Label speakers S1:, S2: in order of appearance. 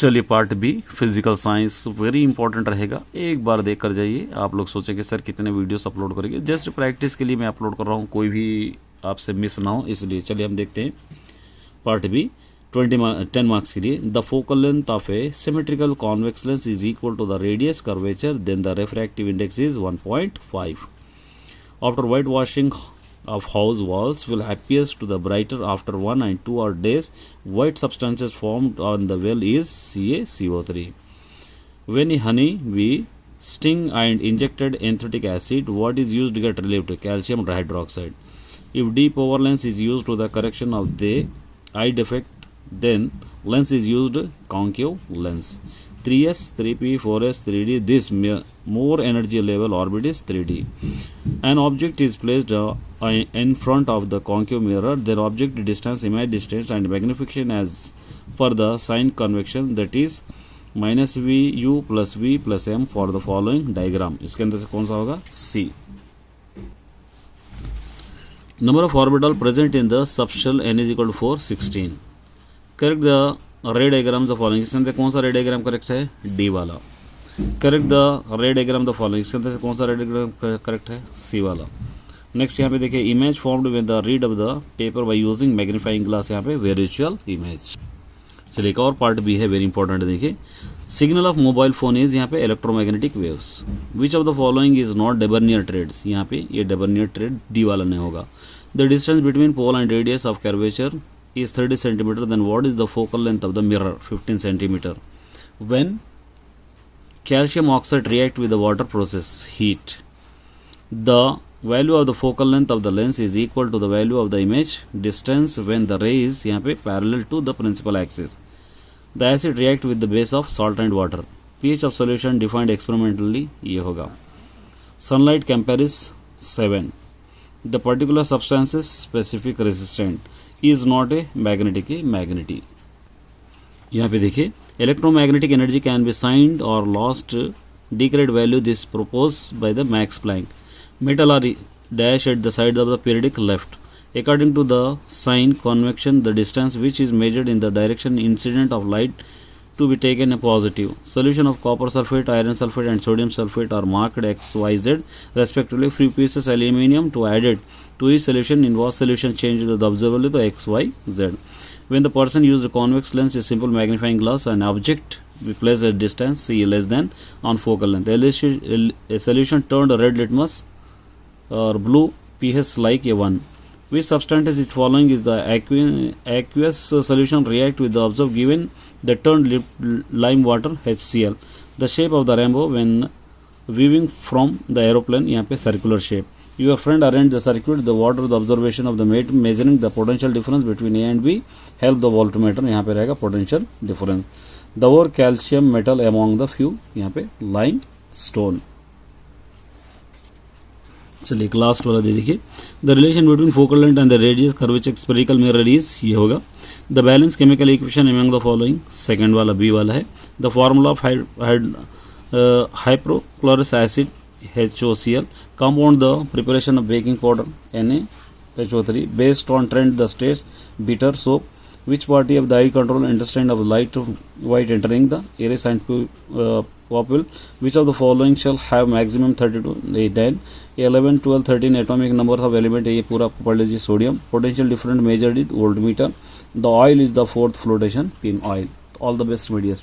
S1: चलिए part B physical science very important रहेगा, एक बार देख कर जाइए। आप लोग सोचेंगे सर कितने वीडियोस अपलोड करेंगे, जस्ट प्रैक्टिस के लिए मैं अपलोड कर रहा हूँ, कोई भी आपसे मिस ना हो इसलिए। चलिए हम देखते हैं पार्ट बी 10 मार्क्स के लिए। The focal length of a symmetrical convex lens is equal to the radius curvature, then the refractive index is 1.5. After white washing of house walls will appears to the brighter after 1 and 2 or days. White substances formed on the well is CaCO3. When honey bee sting and injected anthracic acid, what is used to get relieved? Calcium hydroxide. If deep over lens is used to the correction of the eye defect, then lens is used concave lens. 3S, 3P, 4S, 3D. This more energy level orbit is 3D. An object is placed in front of the concave mirror. Their object distance, image distance and magnification as per the sign convection, that is minus V U plus V plus M for the following diagram. इसके अंदर से कौन सा होगा? C. Number of orbital present in the subshell n is equal to 4, 16. Correct the रे diagram the following. इसके अंदर कौन सा रे डायग्राम करेक्ट है? डी वाला। करेक्ट द रे डायग्राम द फॉलोइंग। इसके अंदर कौन सा रे डायग्राम करेक्ट है? सी वाला। नेक्स्ट यहाँ पे देखिए, image formed with the read of the paper by using magnifying glass, यहाँ पे विजुअल इमेज। चलिए एक और पार्ट भी है वेरी इंपॉर्टेंट, देखिए signal of mobile phone is यहाँ पे electromagnetic waves. Which of the following is not डेबर्नियर ट्रेड्स, यहाँ पे ये डेबर्नियर ट्रेड डी वाला नहीं होगा। The distance between pole and radius of curvature is 30 centimeter, then what is the focal length of the mirror? 15 centimeter. When calcium oxide react with the water process heat, the value of the focal length of the lens is equal to the value of the image distance when the ray is यहाँ पे parallel to the principal axis. The acid react with the base of salt and water. pH of solution defined experimentally ये होगा। Sunlight compares 7. The particular substance is specific resistant is not a magnetic magnetic। यहाँ पे देखिए, electromagnetic energy can be signed or lost decreed value this proposed by the Max Planck. Metal are dash at the sides of the periodic left. According to the sign convection, the distance which is measured in the direction incident of light to be taken a positive. Solution of copper sulfate, iron sulfate and sodium sulfate are marked X, Y, Z respectively. Few pieces aluminum to added to each solution. In was solution changed the observable to X, Y, Z. When the person used a convex lens, a simple magnifying glass, an object be placed at distance C less than on focal length. A solution turned red litmus or blue pH like a 1. Which substance is following is the aqueous solution react with the observed given the turned lime water HCl. The shape of the rainbow when viewing from the aeroplane, यहाँ पे circular shape. Your friend arranged the circuit, the water, the observation of the mate, measuring the potential difference between A and B, help the voltmeter, यहाँ पे रहेगा potential difference. The more calcium metal among the few, यहाँ पे limestone. चलिए एक last वाला दे देखिए, the relation between focal length and the radius curvature spherical mirror is, ये होगा। The balance chemical equation among the following, second वाला B वाला है। The formula of hydrochloric acid HOCl, compound the preparation of baking powder NaHO3 based on trend the states bitter soap. Which party of the eye control intestine of light white entering the iris and pupil? Which of the following shall have maximum 32 10 11 12 13 atomic numbers of element? ये पूरा आपको पढ़ लीजिए। Sodium potential difference measured with voltmeter. The oil is the fourth flotation pin oil. All the best, my dear.